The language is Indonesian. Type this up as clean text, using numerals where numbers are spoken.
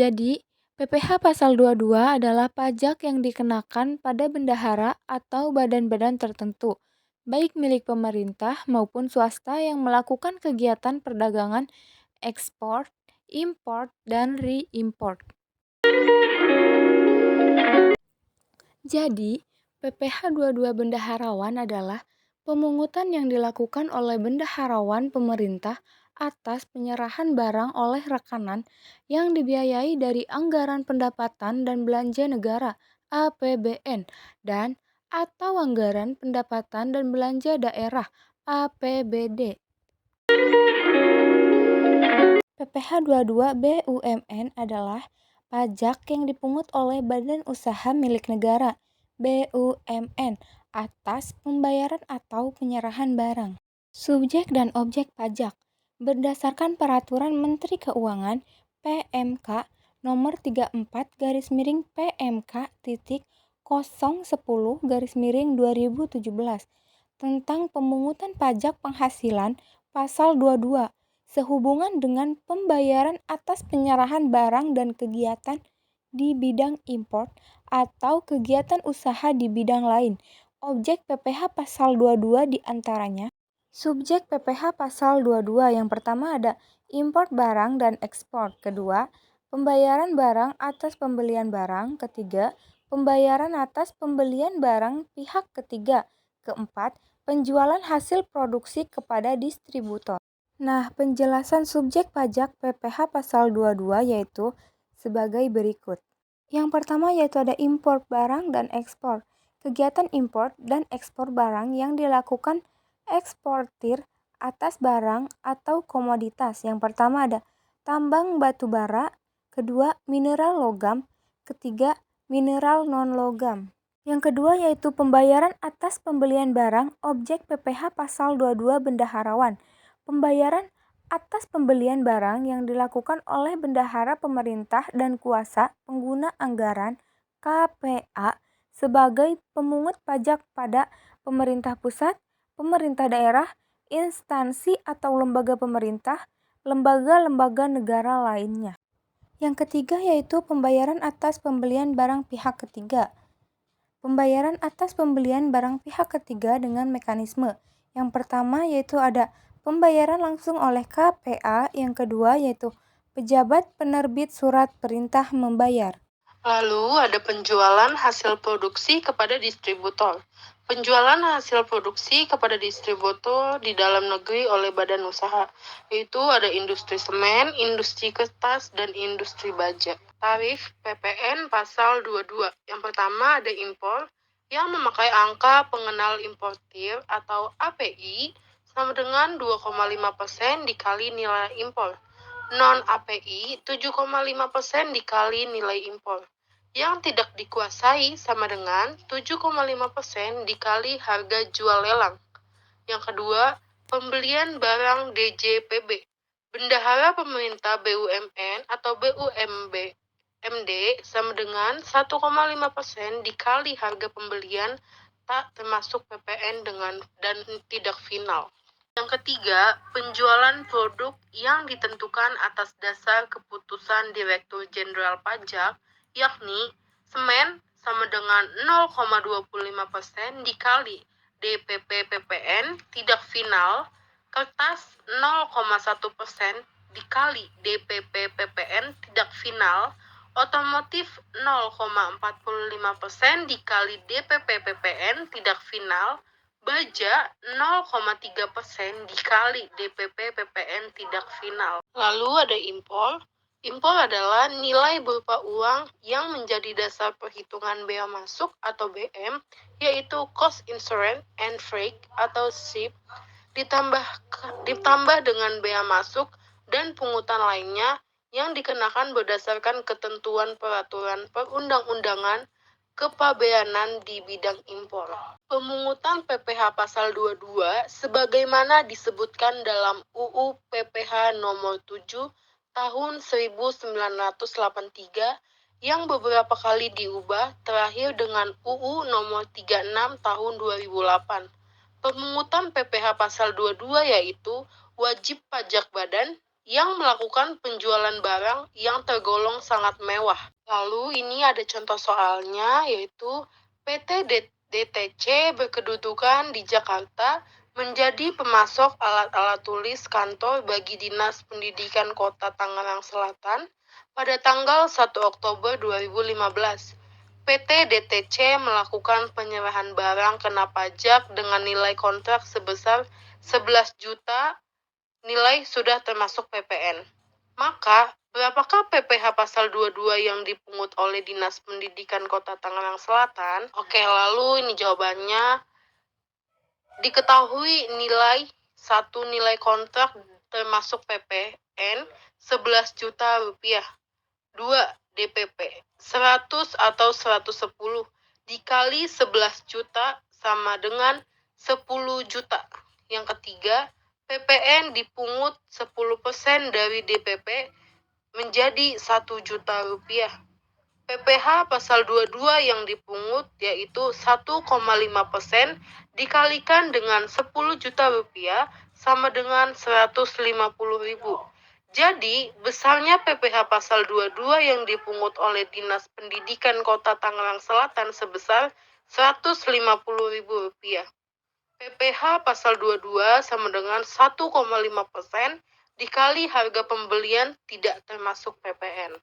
Jadi, PPh pasal 22 adalah pajak yang dikenakan pada bendahara atau badan-badan tertentu, baik milik pemerintah maupun swasta yang melakukan kegiatan perdagangan ekspor, import, dan re-import. Jadi, PPh 22 bendaharawan adalah pemungutan yang dilakukan oleh bendaharawan pemerintah atas penyerahan barang oleh rekanan yang dibiayai dari anggaran pendapatan dan belanja negara (APBN) dan atau anggaran pendapatan dan belanja daerah (APBD). PPh 22 BUMN adalah pajak yang dipungut oleh badan usaha milik negara (BUMN) atas pembayaran atau penyerahan barang. Subjek dan objek pajak berdasarkan Peraturan Menteri Keuangan (PMK) Nomor 34/PMK.010/2017 tentang pemungutan pajak penghasilan Pasal 22 sehubungan dengan pembayaran atas penyerahan barang dan kegiatan di bidang import atau kegiatan usaha di bidang lain. Objek PPh pasal 22 diantaranya. Subjek PPh pasal 22 yang pertama ada import barang dan ekspor. Kedua, pembayaran barang atas pembelian barang. Ketiga, pembayaran atas pembelian barang pihak ketiga. Keempat, penjualan hasil produksi kepada distributor. Nah, penjelasan subjek pajak PPh pasal 22 yaitu sebagai berikut. Yang pertama yaitu ada impor barang dan ekspor. Kegiatan impor dan ekspor barang yang dilakukan eksportir atas barang atau komoditas. Yang pertama ada tambang batu bara, kedua mineral logam, ketiga mineral non-logam. Yang kedua yaitu pembayaran atas pembelian barang objek PPh pasal 22 bendaharawan. Pembayaran atas pembelian barang yang dilakukan oleh bendahara pemerintah dan kuasa pengguna anggaran KPA sebagai pemungut pajak pada pemerintah pusat, pemerintah daerah, instansi atau lembaga pemerintah, lembaga-lembaga negara lainnya. Yang ketiga yaitu pembayaran atas pembelian barang pihak ketiga. Pembayaran atas pembelian barang pihak ketiga dengan mekanisme. Yang pertama yaitu ada pembayaran langsung oleh KPA, yang kedua yaitu pejabat penerbit surat perintah membayar. Lalu ada penjualan hasil produksi kepada distributor. Penjualan hasil produksi kepada distributor di dalam negeri oleh badan usaha, yaitu ada industri semen, industri kertas, dan industri baja. Tarif PPN pasal 22. Yang pertama ada impor yang memakai angka pengenal importir atau API sama dengan 2,5% dikali nilai impor. Non-API 7,5% dikali nilai impor. Yang tidak dikuasai sama dengan 7,5% dikali harga jual lelang. Yang kedua, pembelian barang DJPB. Bendahara pemerintah BUMN atau BUMB MD sama dengan 1,5% dikali harga pembelian tak termasuk PPN dan tidak final. Yang ketiga, penjualan produk yang ditentukan atas dasar keputusan Direktur Jenderal Pajak, yakni semen sama dengan 0,25% dikali DPP PPN tidak final, kertas 0,1% dikali DPP PPN tidak final, otomotif 0,45% dikali DPP PPN tidak final, baja 0,3% dikali DPP PPN tidak final. Lalu ada impor. Impor adalah nilai berupa uang yang menjadi dasar perhitungan bea masuk atau BM, yaitu cost insurance and freight atau SIP, ditambah dengan bea masuk dan pungutan lainnya yang dikenakan berdasarkan ketentuan peraturan perundang-undangan kepabeanan di bidang impor. Pemungutan PPh pasal 22 sebagaimana disebutkan dalam UU PPh nomor 7 tahun 1983 yang beberapa kali diubah terakhir dengan UU nomor 36 tahun 2008. Pemungutan PPh pasal 22 yaitu wajib pajak badan, yang melakukan penjualan barang yang tergolong sangat mewah. Lalu ini ada contoh soalnya, yaitu PT DTC berkedudukan di Jakarta menjadi pemasok alat-alat tulis kantor bagi Dinas Pendidikan Kota Tangerang Selatan pada tanggal 1 Oktober 2015. PT DTC melakukan penyerahan barang kena pajak dengan nilai kontrak sebesar 11 juta, nilai sudah termasuk PPN. Maka, berapakah PPh pasal 22 yang dipungut oleh Dinas Pendidikan Kota Tangerang Selatan? Oke, lalu ini jawabannya. Diketahui nilai kontrak termasuk PPN 11 juta rupiah. 2. DPP 100 atau 110 dikali 11 juta sama dengan 10 juta. Yang ketiga, PPN dipungut 10% dari DPP menjadi 1 juta rupiah. PPh pasal 22 yang dipungut yaitu 1,5% dikalikan dengan 10 juta rupiah sama dengan 150.000. Jadi, besarnya PPh pasal 22 yang dipungut oleh Dinas Pendidikan Kota Tangerang Selatan sebesar Rp150.000. PPh pasal 22 sama dengan 1,5% dikali harga pembelian tidak termasuk PPN.